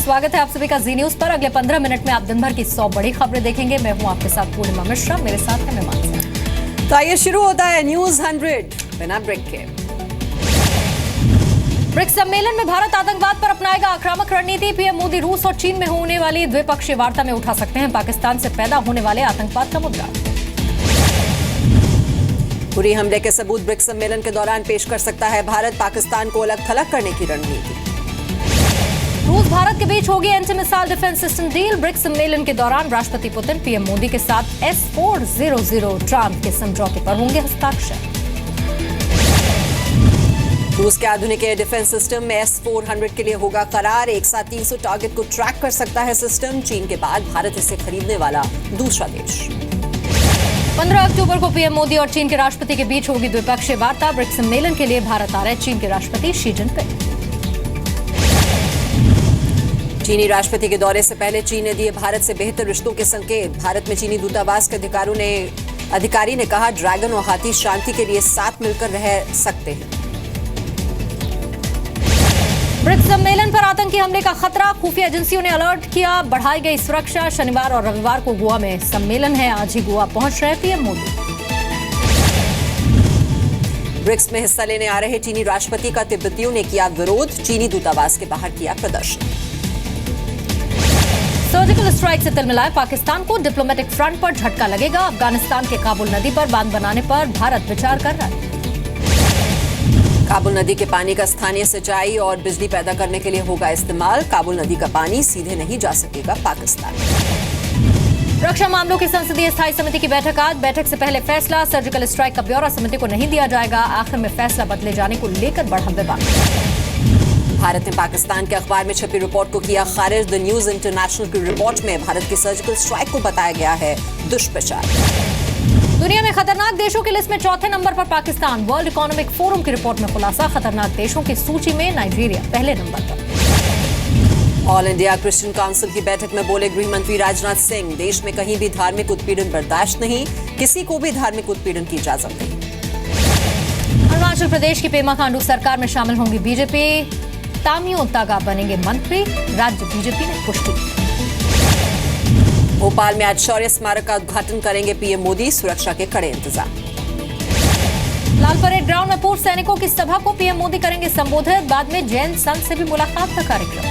स्वागत है आप सभी का जी न्यूज पर। अगले 15 मिनट में आप दिन भर की 100 बड़ी खबरें देखेंगे। मैं हूं आपके साथ पूर्णिमा मिश्रा, मेरे साथ है मेहमान। तो आइए शुरू होता है न्यूज 100 बिना ब्रेक के। ब्रिक्स सम्मेलन में भारत आतंकवाद पर अपनाएगा आक्रामक रणनीति। पीएम मोदी रूस और चीन में होने वाली द्विपक्षीय वार्ता में उठा सकते हैं पाकिस्तान से पैदा होने वाले आतंकवाद का मुद्दा। उरी हमले के सबूत ब्रिक्स सम्मेलन के दौरान पेश कर सकता है भारत, पाकिस्तान को अलग थलग करने की रणनीति। रूस भारत के बीच होगी anti missile defence system deal. BRICS सम्मेलन के दौरान राष्ट्रपति पुतिन पीएम मोदी के साथ S-400 ट्रांप के समझौते पर होंगे हस्ताक्षर। रूस के आधुनिक एयर डिफेंस सिस्टम में S-400 के लिए होगा करार। एक साथ 300 टारगेट को ट्रैक कर सकता है सिस्टम। चीन के बाद भारत इसे खरीदने वाला दूसरा देश। 15 अक्टूबर को पीएम मोदी और चीन के राष्ट्रपति के बीच होगी द्विपक्षीय वार्ता। ब्रिक्स सम्मेलन के लिए भारत आ रहे चीन के राष्ट्रपति शी जिनपिंग। चीनी राष्ट्रपति के दौरे से पहले चीन ने दिए भारत से बेहतर रिश्तों के संकेत। भारत में चीनी दूतावास के अधिकारी ने कहा, ड्रैगन और हाथी शांति के लिए साथ मिलकर रह सकते हैं। ब्रिक्स सम्मेलन पर आतंकी हमले का खतरा, खुफिया एजेंसियों ने अलर्ट किया, बढ़ाई गई सुरक्षा। शनिवार और रविवार को गोवा में सम्मेलन है, आज ही गोवा पहुंच रहे पीएम मोदी। ब्रिक्स में हिस्सा लेने आ रहे चीनी राष्ट्रपति का तिब्बतियों ने किया विरोध, चीनी दूतावास के बाहर किया प्रदर्शन। सर्जिकल स्ट्राइक से तिलमिलाए पाकिस्तान को, डिप्लोमेटिक फ्रंट पर झटका लगेगा। अफगानिस्तान के काबुल नदी पर बांध बनाने पर भारत विचार कर रहा है। काबुल नदी के पानी का स्थानीय सिंचाई और बिजली पैदा करने के लिए होगा इस्तेमाल। काबुल नदी का पानी सीधे नहीं जा सकेगा पाकिस्तान। रक्षा मामलों की संसदीय स्थायी समिति की बैठक आज। बैठक से पहले फैसला, सर्जिकल स्ट्राइक का ब्यौरा समिति को नहीं दिया जाएगा। आखिर में फैसला बदले जाने को लेकर बढ़ा विवाद। भारत ने पाकिस्तान के अखबार में छपी रिपोर्ट को किया खारिज। द न्यूज इंटरनेशनल की रिपोर्ट में भारत की सर्जिकल स्ट्राइक को बताया गया है दुष्प्रचार। दुनिया में खतरनाक देशों की लिस्ट में चौथे नंबर पर पाकिस्तान। वर्ल्ड इकोनॉमिक फोरम की रिपोर्ट में खुलासा, खतरनाक देशों की सूची में नाइजीरिया पहले नंबर पर। ऑल इंडिया क्रिश्चियन काउंसिल की बैठक में बोले गृह मंत्री राजनाथ सिंह, देश में कहीं भी धार्मिक उत्पीड़न बर्दाश्त नहीं, किसी को भी धार्मिक उत्पीड़न की इजाजत नहीं। अरुणाचल प्रदेश की पेमा खांडू सरकार में शामिल होंगी बीजेपी। तामियों तागा बनेंगे मंत्री, राज्य बीजेपी ने पुष्टि की। भोपाल में आज शौर्य स्मारक का उद्घाटन करेंगे पीएम मोदी, सुरक्षा के कड़े इंतजाम। लाल परेड ग्राउंड में पूर्व सैनिकों की सभा को पीएम मोदी करेंगे संबोधित। बाद में जैन संत से भी मुलाकात का कार्यक्रम।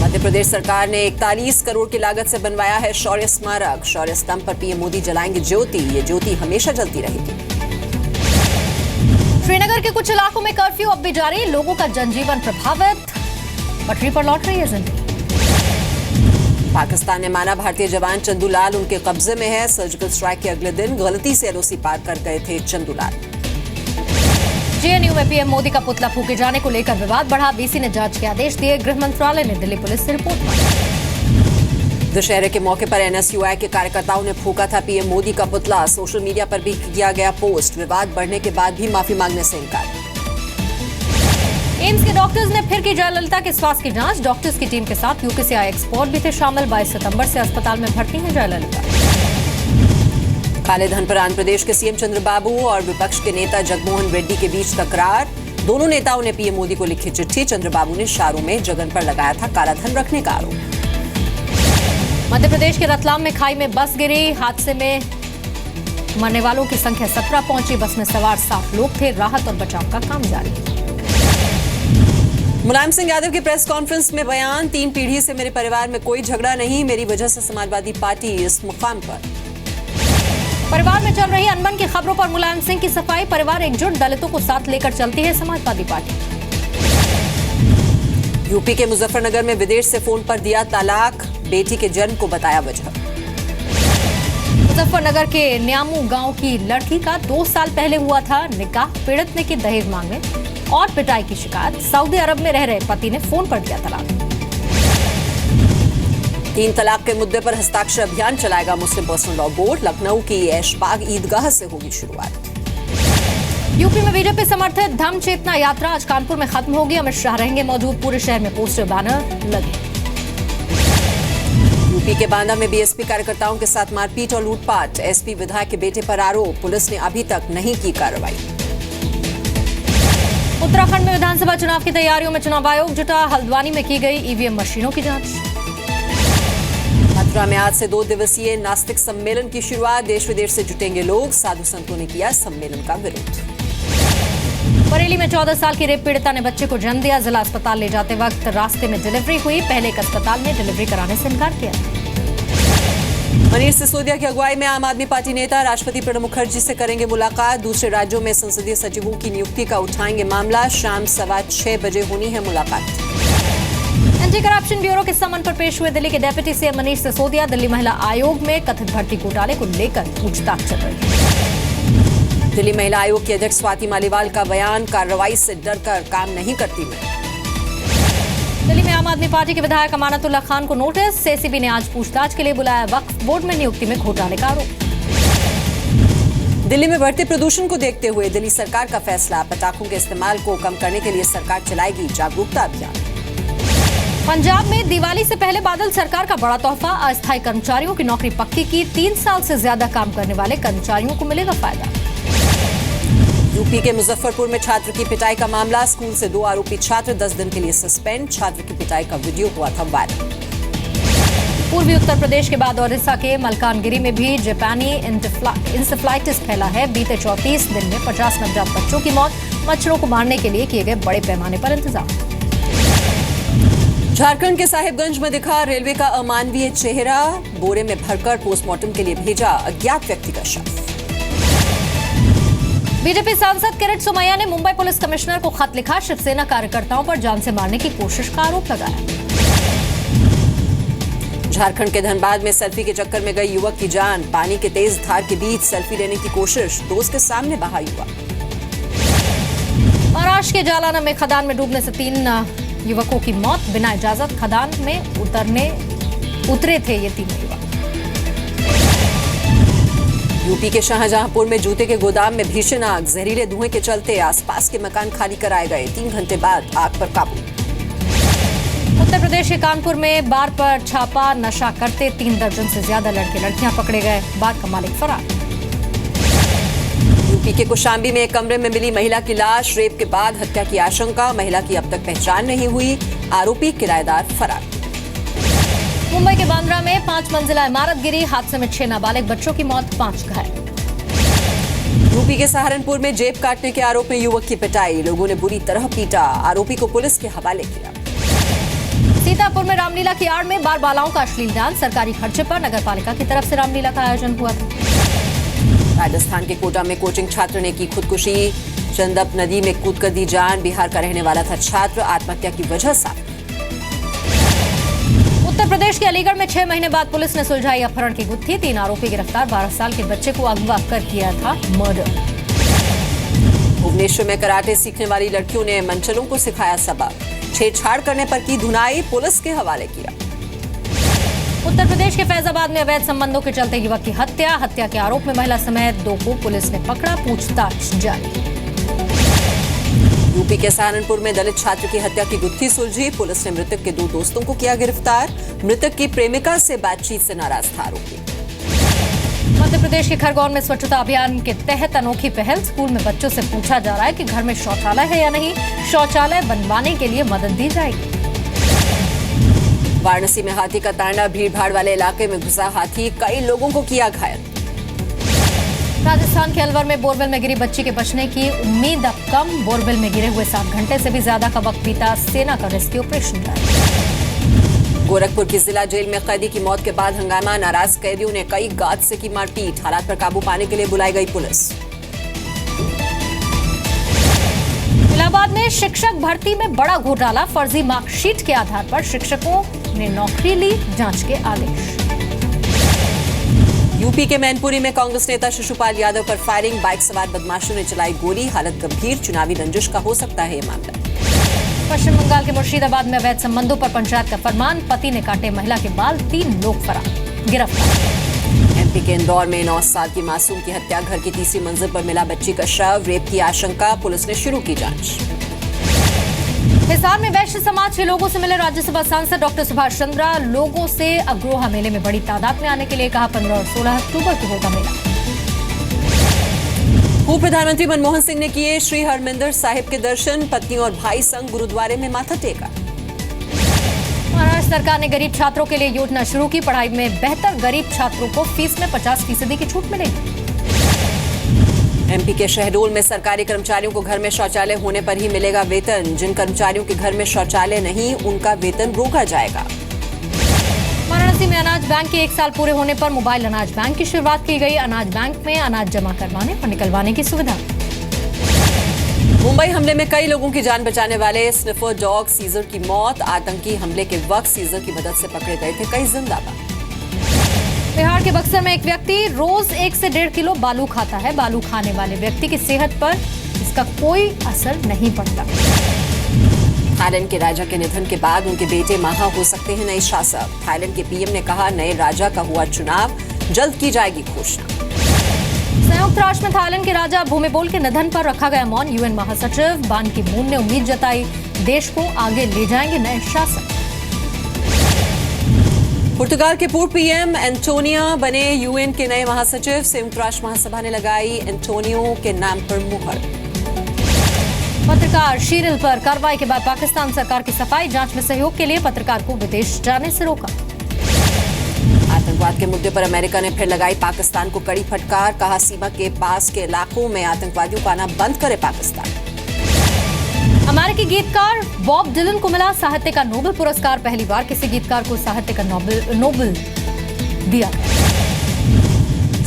मध्य प्रदेश सरकार ने 41 करोड़ की लागत से बनवाया है शौर्य स्मारक। शौर्य स्तंभ पर पीएम मोदी जलाएंगे ज्योति, ये ज्योति हमेशा जलती रहेगी। श्रीनगर के कुछ इलाकों में कर्फ्यू अब भी जारी, लोगों का जनजीवन प्रभावित, पटरी पर लौट रही है जिंदगी। पाकिस्तान ने माना भारतीय जवान चंदूलाल उनके कब्जे में है। सर्जिकल स्ट्राइक के अगले दिन गलती से एलओसी पार कर गए थे चंदूलाल। जेएनयू में पीएम मोदी का पुतला फूके जाने को लेकर विवाद बढ़ा, वीसी ने जांच के आदेश दिए। गृह मंत्रालय ने दिल्ली पुलिस से रिपोर्ट मांगी। दशहरे के मौके पर एनएसयूआई के कार्यकर्ताओं ने फूका था पीएम मोदी का पुतला। सोशल मीडिया पर भी किया गया पोस्ट। विवाद बढ़ने के बाद भी माफी मांगने से इनकार। एम्स के डॉक्टर्स ने फिर की जयललिता के स्वास्थ्य की जांच। डॉक्टर्स की टीम के साथ यूके से आए एक्सपर्ट भी थे शामिल। 22 सितंबर से अस्पताल में भर्ती हैं जयललिता। काले धन पर आंध्र प्रदेश के सीएम चंद्रबाबू और विपक्ष के नेता जगनमोहन रेड्डी के बीच तकरार। दोनों नेताओं ने पीएम मोदी को लिखी चिट्ठी। चंद्रबाबू ने शारों में जगन पर लगाया था काला धन रखने का आरोप। मध्य प्रदेश के रतलाम में खाई में बस गिरी, हादसे में मरने वालों की संख्या 17 पहुंची। बस में सवार 7 लोग थे। राहत और बचाव का काम जारी। मुलायम सिंह यादव की प्रेस कॉन्फ्रेंस में बयान, 3 पीढ़ी से मेरे परिवार में कोई झगड़ा नहीं, मेरी वजह से समाजवादी पार्टी इस मुकाम पर। परिवार में चल रही अनबन की खबरों पर मुलायम सिंह की सफाई, परिवार एकजुट, दलितों को साथ लेकर चलती है समाजवादी पार्टी। यूपी के मुजफ्फरनगर में विदेश से फोन पर दिया तलाक, बेटी के जन्म को बताया वजह। मुजफ्फरनगर के न्यामू गांव की लड़की का 2 साल पहले हुआ था निकाह, पीड़ित ने की दहेज मांगने और पिटाई की शिकायत। सऊदी अरब में रह रहे पति ने फोन पर दिया तलाक। 3 तलाक के मुद्दे पर हस्ताक्षर अभियान चलाएगा मुस्लिम पर्सनल लॉ बोर्ड। लखनऊ की ऐशबाग ईदगाह से होगी शुरुआत। यूपी में बीजेपी समर्थित धम्म चेतना यात्रा आज कानपुर में खत्म होगी। अमित शाह रहेंगे मौजूद, पूरे शहर में पोस्टर बैनर लगे। यूपी के बांदा में बीएसपी कार्यकर्ताओं के साथ मारपीट और लूटपाट। एसपी विधायक के बेटे पर आरोप, पुलिस ने अभी तक नहीं की कार्रवाई। उत्तराखंड में विधान विधानसभा चुनाव की तैयारियों में चुनाव आयोग जुटा। हल्द्वानी में की गई ईवीएम मशीनों की जांच। मथुरा में आज से 2 दिवसीय नास्तिक सम्मेलन की शुरुआत। देश विदेश से जुटेंगे लोग। साधु संतों ने किया सम्मेलन का विरोध। बरेली में 14 साल की रेप पीड़िता ने बच्चे को जन्म दिया। जिला अस्पताल ले जाते वक्त रास्ते में डिलीवरी हुई। पहले एक अस्पताल में डिलीवरी कराने से इनकार किया। मनीष सिसोदिया की अगुवाई में आम आदमी पार्टी नेता राष्ट्रपति प्रणब मुखर्जी से करेंगे मुलाकात। दूसरे राज्यों में संसदीय सचिवों की नियुक्ति का उठाएंगे मामला। शाम 6:15 बजे होनी है मुलाकात। एंटी करप्शन ब्यूरो के समन पर पेश हुए दिल्ली के डेप्यूटी सीएम मनीष सिसोदिया। दिल्ली महिला आयोग में कथित भर्ती घोटाले को लेकर पूछताछ चल रही है। दिल्ली महिला आयोग की अध्यक्ष स्वाति मालीवाल का बयान, कार्रवाई से डरकर काम नहीं करती मैं। दिल्ली में आम आदमी पार्टी के विधायक अमानतुल्लाह खान को नोटिस। एसीबी ने आज पूछताछ के लिए बुलाया। वक्फ बोर्ड में नियुक्ति में घोटाले का आरोप। दिल्ली में बढ़ते प्रदूषण को देखते हुए दिल्ली सरकार का फैसला, पटाखों के इस्तेमाल को कम करने के लिए सरकार चलाएगी जागरूकता अभियान। पंजाब में दिवाली से पहले बादल सरकार का बड़ा तोहफा। अस्थायी कर्मचारियों की नौकरी पक्की की। 3 साल से ज्यादा काम करने वाले कर्मचारियों को मिलेगा फायदा। यूपी के मुजफ्फरपुर में छात्र की पिटाई का मामला। स्कूल से 2 आरोपी छात्र 10 दिन के लिए सस्पेंड। छात्र की पिटाई का वीडियो हुआ था वायरल। पूर्वी उत्तर प्रदेश के बाद ओडिशा के मलकानगिरी में भी जापानी इंसेफ्लाइटिस फैला है। बीते 34 दिन में 50 नवजात बच्चों की मौत। मच्छरों को मारने के लिए किए गए बड़े पैमाने पर इंतजाम। झारखंड के साहिबगंज में दिखा रेलवे का अमानवीय चेहरा। बोरे में भरकर पोस्टमार्टम के लिए भेजा अज्ञात व्यक्ति का शव। बीजेपी सांसद किरीट सोमैया ने मुंबई पुलिस कमिश्नर को खत लिखा। शिवसेना कार्यकर्ताओं पर जान से मारने की कोशिश का आरोप लगाया। झारखंड के धनबाद में सेल्फी के चक्कर में गई युवक की जान। पानी के तेज धार के बीच सेल्फी लेने की कोशिश, दोस्त के सामने बहा युवक। महाराष्ट्र के जालना में खदान में डूबने से 3 युवकों की मौत। बिना इजाजत खदान में उतरे थे ये 3 युवक। यूपी के शाहजहांपुर में जूते के गोदाम में भीषण आग। जहरीले धुएं के चलते आसपास के मकान खाली कराए गए। 3 घंटे बाद आग पर काबू। उत्तर प्रदेश के कानपुर में बार पर छापा। नशा करते 3 दर्जन से ज्यादा लड़के लड़कियां पकड़े गए। बार का मालिक फरार। यूपी के कौशाम्बी में एक कमरे में मिली महिला की लाश। रेप के बाद हत्या की आशंका। महिला की अब तक पहचान नहीं हुई। आरोपी किराएदार फरार। मुंबई के बांद्रा में 5 मंजिला इमारत गिरी। हादसे में 6 नाबालिग बच्चों की मौत, 5 घायल। यूपी के सहारनपुर में जेब काटने के आरोप में युवक की पिटाई। लोगों ने बुरी तरह पीटा। आरोपी को पुलिस के हवाले किया। सीतापुर में रामलीला की आड़ में बाल बालाओं का अश्लील डांस। सरकारी खर्चे पर नगरपालिका की तरफ से रामलीला का आयोजन हुआ था। राजस्थान के कोटा में कोचिंग छात्र ने की खुदकुशी। चंदप नदी में कूद कर दी जान। बिहार का रहने वाला था छात्र। आत्महत्या की वजह साफ। उत्तर प्रदेश के अलीगढ़ में 6 महीने बाद पुलिस ने सुलझाई अपहरण की गुत्थी। 3 आरोपी गिरफ्तार। 12 साल के बच्चे को अगवा कर किया था मर्डर। भुवनेश्वर में कराटे सीखने वाली लड़कियों ने मंचलों को सिखाया सबक। छेड़छाड़ करने पर की धुनाई। पुलिस के हवाले किया। उत्तर प्रदेश के फैजाबाद में अवैध संबंधों के चलते युवक की हत्या। हत्या के आरोप में महिला समेत 2 को पुलिस ने पकड़ा। पूछताछ जारी। यूपी के सहारनपुर में दलित छात्र की हत्या की गुत्थी सुलझी। पुलिस ने मृतक के 2 दोस्तों को किया गिरफ्तार। मृतक की प्रेमिका से बातचीत से नाराज था आरोपी। मध्य प्रदेश के खरगोन में स्वच्छता अभियान के तहत अनोखी पहल। स्कूल में बच्चों से पूछा जा रहा है कि घर में शौचालय है या नहीं। शौचालय बनवाने के लिए मदद दी जाएगी। वाराणसी में हाथी का तांडव। भीड़भाड़ वाले इलाके में घुसा हाथी। कई लोगों को किया घायल। राजस्थान के अलवर में बोरवेल में गिरी बच्ची के बचने की उम्मीद अब कम। बोरवेल में गिरे हुए 7 घंटे से भी ज्यादा का वक्त बीता। सेना का रेस्क्यू ऑपरेशन जारी। गोरखपुर की जिला जेल में कैदी की मौत के बाद हंगामा। नाराज कैदियों ने कई गाज से की मारपीट। हालात पर काबू पाने के लिए बुलाई गई पुलिस। इलाहाबाद में शिक्षक भर्ती में बड़ा घोटाला। फर्जी मार्कशीट के आधार पर शिक्षकों ने नौकरी ली। जांच के आदेश। यूपी के मैनपुरी में कांग्रेस नेता शिशुपाल यादव पर फायरिंग। बाइक सवार बदमाशों ने चलाई गोली। हालत गंभीर। चुनावी रंजिश का हो सकता है ये मामला। पश्चिम बंगाल के मुर्शिदाबाद में अवैध संबंधों पर पंचायत का फरमान। पति ने काटे महिला के बाल। 3 लोग गिरफ्तार। एमपी के इंदौर में 9 साल की मासूम की हत्या। घर की तीसरी मंजिल पर मिला बच्ची का शव। रेप की आशंका। पुलिस ने शुरू की जांच। हिसार में वैश्य समाज के लोगों से मिले राज्यसभा सांसद डॉक्टर सुभाष चंद्रा। लोगों से अग्रोहा मेले में बड़ी तादाद में आने के लिए कहा। 15 और 16 अक्टूबर को होगा मेला। पूर्व प्रधानमंत्री मनमोहन सिंह ने किए श्री हरमिंदर साहिब के दर्शन, पत्नी और भाई संग गुरुद्वारे में माथा टेका। महाराष्ट्र सरकार ने गरीब छात्रों के लिए योजना शुरू की, पढ़ाई में बेहतर गरीब छात्रों को फीस में 50% की छूट मिलेगी। एमपी के शहडोल में सरकारी कर्मचारियों को घर में शौचालय होने पर ही मिलेगा वेतन। जिन कर्मचारियों के घर में शौचालय नहीं, उनका वेतन रोका जाएगा। वाराणसी में अनाज बैंक के 1 साल पूरे होने पर मोबाइल अनाज बैंक की शुरुआत की गई। अनाज बैंक में अनाज जमा करवाने और निकलवाने की सुविधा। मुंबई हमले में कई लोगों की जान बचाने वाले स्निफर डॉग सीजर की मौत। आतंकी हमले के वक्त सीजर की मदद से पकड़े गए थे कई जिंदाबाद। बिहार के बक्सर में एक व्यक्ति रोज 1 से 1.5 किलो बालू खाता है। बालू खाने वाले व्यक्ति की सेहत पर इसका कोई असर नहीं पड़ता। थाईलैंड के राजा के निधन के बाद उनके बेटे महा हो सकते हैं नए शासक। थाईलैंड के पीएम ने कहा, नए राजा का हुआ चुनाव, जल्द की जाएगी घोषणा। संयुक्त राष्ट्र में थाईलैंड के राजा भूमिबोल के निधन पर रखा गया मौन। यूएन महासचिव बान की मून ने उम्मीद जताई, देश को आगे ले जाएंगे नए शासक। पुर्तगाल के पूर्व पीएम एंटोनिया बने यूएन के नए महासचिव। संयुक्त राष्ट्र महासभा ने लगाई एंटोनियो के नाम पर मुहर। पत्रकार शीरिल पर कार्रवाई के बाद पाकिस्तान सरकार की सफाई, जांच में सहयोग के लिए पत्रकार को विदेश जाने से रोका। आतंकवाद के मुद्दे पर अमेरिका ने फिर लगाई पाकिस्तान को कड़ी फटकार। कहा, सीमा के पास के इलाकों में आतंकवादियों को आना बंद करे पाकिस्तान। अमेरिकी गीतकार बॉब डिलन को मिला साहित्य का नोबेल पुरस्कार। पहली बार किसी गीतकार को साहित्य का नोबेल दिया।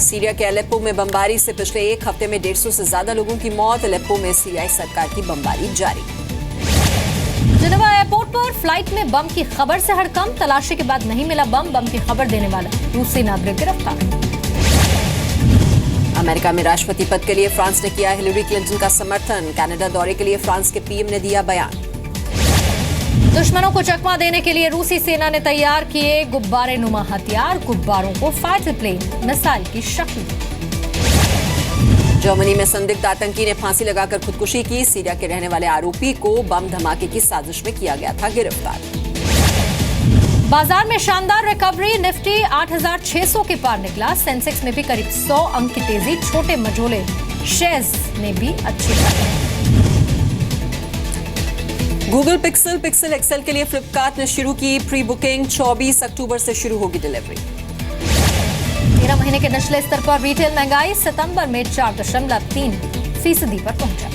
सीरिया के अलेप्पो में बमबारी से पिछले एक हफ्ते में 150 से ज्यादा लोगों की मौत। अलेप्पो में सीरियाई सरकार की बमबारी जारी। जिनेवा एयरपोर्ट पर फ्लाइट में बम की खबर से हड़कंप। तलाशी के बाद नहीं मिला बम। बम की खबर देने वाला रूसी नागरिक गिरफ्तार। अमेरिका में राष्ट्रपति पद के लिए फ्रांस ने किया हिलेरी क्लिंटन का समर्थन। कनाडा दौरे के लिए फ्रांस के पीएम ने दिया बयान। दुश्मनों को चकमा देने के लिए रूसी सेना ने तैयार किए गुब्बारे नुमा हथियार। गुब्बारों को फाइटर प्लेन मिसाइल की शक्ल दी। जर्मनी में संदिग्ध आतंकी ने फांसी लगाकर खुदकुशी की। सीरिया के रहने वाले आरोपी को बम धमाके की साजिश में किया गया था गिरफ्तार। बाजार में शानदार रिकवरी। निफ्टी 8,600 के पार निकला। सेंसेक्स में भी करीब 100 अंक की तेजी। छोटे मझोले शेयर्स में भी अच्छी खबर। गूगल पिक्सल एक्सेल के लिए फ्लिपकार्ट ने शुरू की प्री बुकिंग। 24 अक्टूबर से शुरू होगी डिलीवरी। 13 महीने के निचले स्तर पर रिटेल महंगाई सितंबर में 4.3% पर पहुंचा।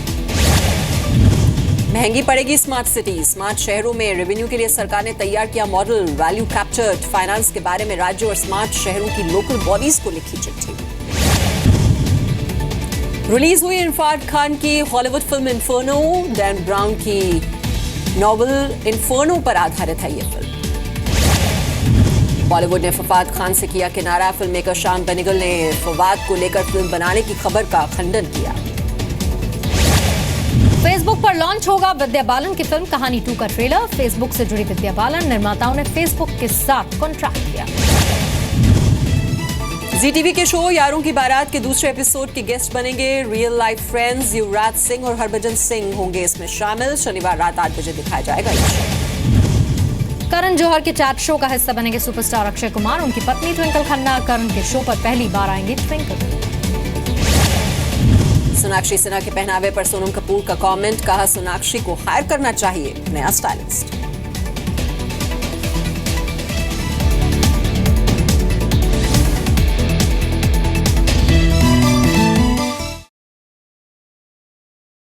महंगी पड़ेगी स्मार्ट सिटी। स्मार्ट शहरों में रेवेन्यू के लिए सरकार ने तैयार किया मॉडल। वैल्यू कैप्चर्ड फाइनेंस के बारे में राज्य और स्मार्ट शहरों की लोकल बॉडीज को लिखी चिट्ठी। रिलीज हुई इरफान खान की Hollywood film inferno. Dan brown की नॉवल इन्फर्नो पर आधारित है ये फिल्म। बॉलीवुड ने फवाद खान से किया किनारा। फिल्म मेकर शाम बेनिगल ने फवाद को लेकर फिल्म बनाने की खबर का खंडन किया। फेसबुक पर लॉन्च होगा विद्या बालन की फिल्म कहानी 2 का ट्रेलर। फेसबुक से जुड़ी विद्या बालन निर्माताओं ने फेसबुक के साथ कॉन्ट्रैक्ट किया। जी टीवी के शो यारों की बारात के दूसरे एपिसोड के गेस्ट बनेंगे real life friends. Yuvraj Singh और हरभजन सिंह होंगे इसमें शामिल। शनिवार रात 8 बजे दिखाया जाएगा ये शो। करण जौहर के चैट शो का हिस्सा बनेंगे सुपरस्टार अक्षय कुमार। उनकी पत्नी ट्विंकल खन्ना करण के शो पर पहली बार आएंगे ट्विंकल। सोनाक्षी सिन्हा के पहनावे पर सोनम कपूर का कमेंट। कहा, सोनाक्षी को हायर करना चाहिए नया स्टाइलिस्ट।